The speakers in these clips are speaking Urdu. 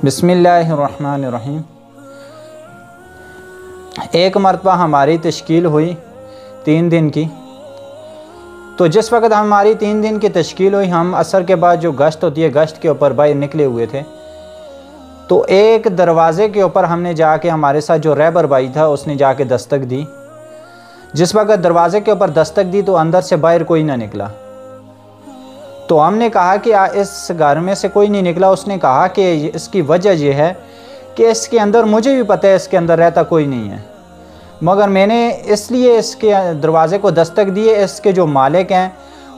بسم اللہ الرحمن الرحیم۔ ایک مرتبہ ہماری تشکیل ہوئی 3 دن کی، تو جس وقت ہماری 3 دن کی تشکیل ہوئی، ہم عصر کے بعد جو گشت ہوتی ہے، گشت کے اوپر باہر نکلے ہوئے تھے، تو ایک دروازے کے اوپر ہم نے جا کے، ہمارے ساتھ جو رہبر بھائی تھا اس نے جا کے دستک دی۔ جس وقت دروازے کے اوپر دستک دی تو اندر سے باہر کوئی نہ نکلا، تو ہم نے کہا کہ اس گھر میں سے کوئی نہیں نکلا۔ اس نے کہا کہ اس کی وجہ یہ ہے کہ اس کے اندر، مجھے بھی پتہ ہے اس کے اندر رہتا کوئی نہیں ہے، مگر میں نے اس لیے اس کے دروازے کو دستک دی ہے۔ اس کے جو مالک ہیں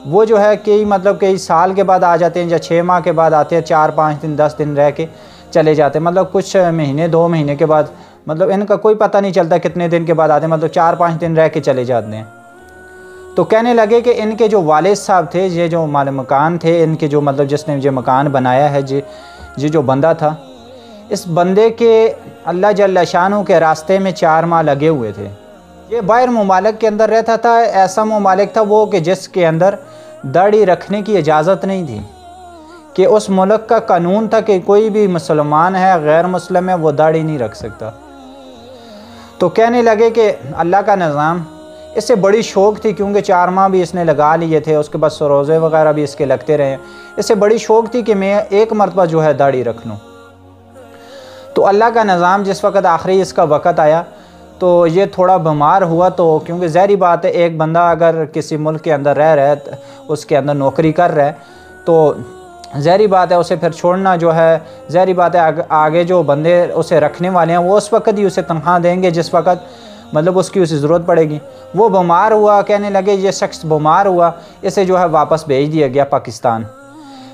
وہ جو ہے کئی سال کے بعد آ جاتے ہیں، یا 6 ماہ کے بعد آتے ہیں، 4-5 دن 10 دن رہ کے چلے جاتے ہیں، کچھ مہینے 2 مہینے کے بعد، ان کا کوئی پتہ نہیں چلتا کتنے دن کے بعد آتے ہیں، 4-5 دن رہ کے چلے جاتے ہیں۔ تو کہنے لگے کہ ان کے جو والد صاحب تھے، یہ جو مال مکان تھے، ان کے جو جس نے یہ مکان بنایا ہے، یہ جو بندہ تھا، اس بندے کے اللہ جل شانہ کے راستے میں 4 ماہ لگے ہوئے تھے۔ یہ باہر ممالک کے اندر رہتا تھا، ایسا ممالک تھا وہ کہ جس کے اندر داڑھی رکھنے کی اجازت نہیں تھی، کہ اس ملک کا قانون تھا کہ کوئی بھی مسلمان ہے، غیر مسلم ہے، وہ داڑھی نہیں رکھ سکتا۔ تو کہنے لگے کہ اللہ کا نظام، اس سے بڑی شوق تھی، کیونکہ 4 ماہ بھی اس نے لگا لیے تھے، اس کے بعد روزے وغیرہ بھی اس کے لگتے رہے، اس سے بڑی شوق تھی کہ میں ایک مرتبہ جو ہے داڑھی رکھ لوں۔ تو اللہ کا نظام، جس وقت آخری اس کا وقت آیا تو یہ تھوڑا بیمار ہوا، تو کیونکہ ظاہری بات ہے ایک بندہ اگر کسی ملک کے اندر رہ رہا ہے، اس کے اندر نوکری کر رہا ہے، تو ظاہری بات ہے اسے پھر چھوڑنا جو ہے، ظاہری بات ہے آگے جو بندے اسے رکھنے والے ہیں وہ اس وقت ہی اسے تنخواہ دیں گے جس وقت اس کی اسے ضرورت پڑے گی۔ وہ بیمار ہوا، کہنے لگے یہ شخص بیمار ہوا، اسے جو ہے واپس بھیج دیا گیا پاکستان۔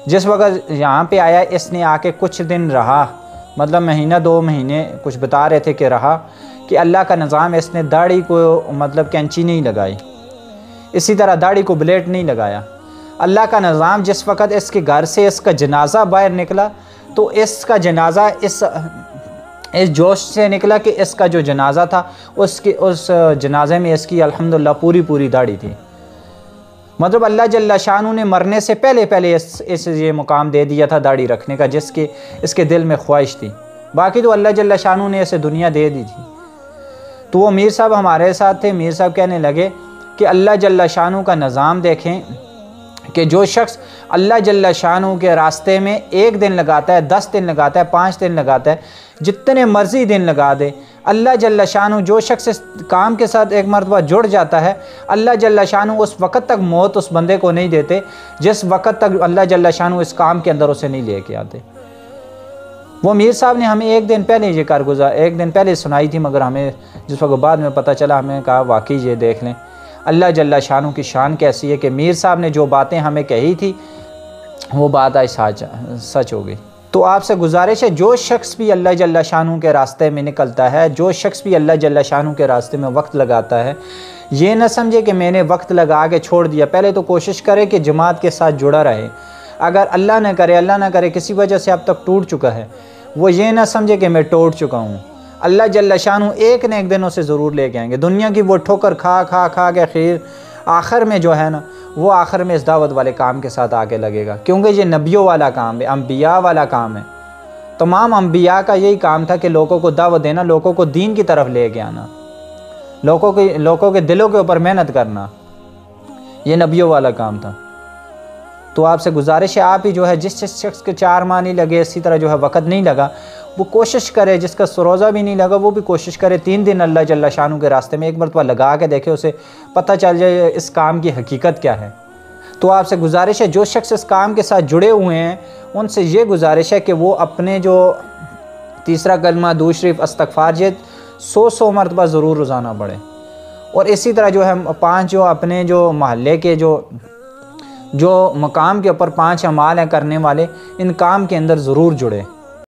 جس وقت یہاں پہ آیا، اس نے آ کے کچھ دن رہا، مہینہ 2 مہینے کچھ بتا رہے تھے کہ رہا، کہ اللہ کا نظام، اس نے داڑھی کو کینچی نہیں لگائی، اسی طرح داڑھی کو بلیڈ نہیں لگایا۔ اللہ کا نظام، جس وقت اس کے گھر سے اس کا جنازہ باہر نکلا، تو اس کا جنازہ اس جوش سے نکلا کہ اس کا جو جنازہ تھا، اس جنازے میں اس کی الحمدللہ پوری داڑھی تھی۔ اللہ جل شانہ نے مرنے سے پہلے اس یہ مقام دے دیا تھا داڑھی رکھنے کا، اس کے دل میں خواہش تھی، باقی تو اللہ جل شانہ نے اسے دنیا دے دی تھی۔ تو وہ میر صاحب ہمارے ساتھ تھے، میر صاحب کہنے لگے کہ اللہ جل شانہ کا نظام دیکھیں، کہ جو شخص اللہ جل شانہ کے راستے میں 1 دن لگاتا ہے، 10 دن لگاتا ہے، 5 دن لگاتا ہے، جتنے مرضی دن لگا دے، اللہ جل شانہ جو شخص اس کام کے ساتھ ایک مرتبہ جڑ جاتا ہے، اللہ جل شانہ اس وقت تک موت اس بندے کو نہیں دیتے جس وقت تک اللہ جل شانہ اس کام کے اندر اسے نہیں لے کے آتے۔ وہ میر صاحب نے ہمیں 1 دن پہلے یہ کارگزار 1 دن پہلے سنائی تھی، مگر ہمیں جس وقت بعد میں پتہ چلا، ہمیں کہا واقعی یہ دیکھ لیں اللہ جل شانہ کی شان کیسی ہے، کہ میر صاحب نے جو باتیں ہمیں کہی تھی وہ بات آج سچ ہو گئی۔ تو آپ سے گزارش ہے، جو شخص بھی اللہ جل شانہ کے راستے میں نکلتا ہے، جو شخص بھی اللہ جل شانہ کے راستے میں وقت لگاتا ہے، یہ نہ سمجھے کہ میں نے وقت لگا کے چھوڑ دیا۔ پہلے تو کوشش کرے کہ جماعت کے ساتھ جڑا رہے، اگر اللہ نہ کرے کسی وجہ سے اب تک ٹوٹ چکا ہے، وہ یہ نہ سمجھے کہ میں ٹوٹ چکا ہوں، اللہ جل شانہ ایک نہ ایک دن اسے ضرور لے کے آئیں گے۔ دنیا کی وہ ٹھوکر کھا کے آخر میں جو ہے نا، وہ آخر میں اس دعوت والے کام کے ساتھ آگے لگے گا، کیونکہ یہ نبیوں والا کام ہے، انبیاء والا کام ہے۔ تمام انبیاء کا یہی کام تھا کہ لوگوں کو دعوت دینا، لوگوں کو دین کی طرف لے کے آنا، لوگوں کے دلوں کے اوپر محنت کرنا، یہ نبیوں والا کام تھا۔ تو آپ سے گزارش ہے، آپ ہی جو ہے جس شخص کے 4 ماہ نہیں لگے، اسی طرح جو ہے وقت نہیں لگا، وہ کوشش کرے، جس کا روزہ بھی نہیں لگا وہ بھی کوشش کرے 3 دن اللہ جل شانہ کے راستے میں ایک مرتبہ لگا کے دیکھے، اسے پتہ چل جائے اس کام کی حقیقت کیا ہے۔ تو آپ سے گزارش ہے، جو شخص اس کام کے ساتھ جڑے ہوئے ہیں، ان سے یہ گزارش ہے کہ وہ اپنے جو تیسرا کلمہ، درود شریف، استغفار، 100 مرتبہ ضرور روزانہ پڑھیں، اور اسی طرح جو ہے 5 جو اپنے جو محلے کے جو مقام کے اوپر 5 اعمال ہیں کرنے والے، ان کام کے اندر ضرور جڑے۔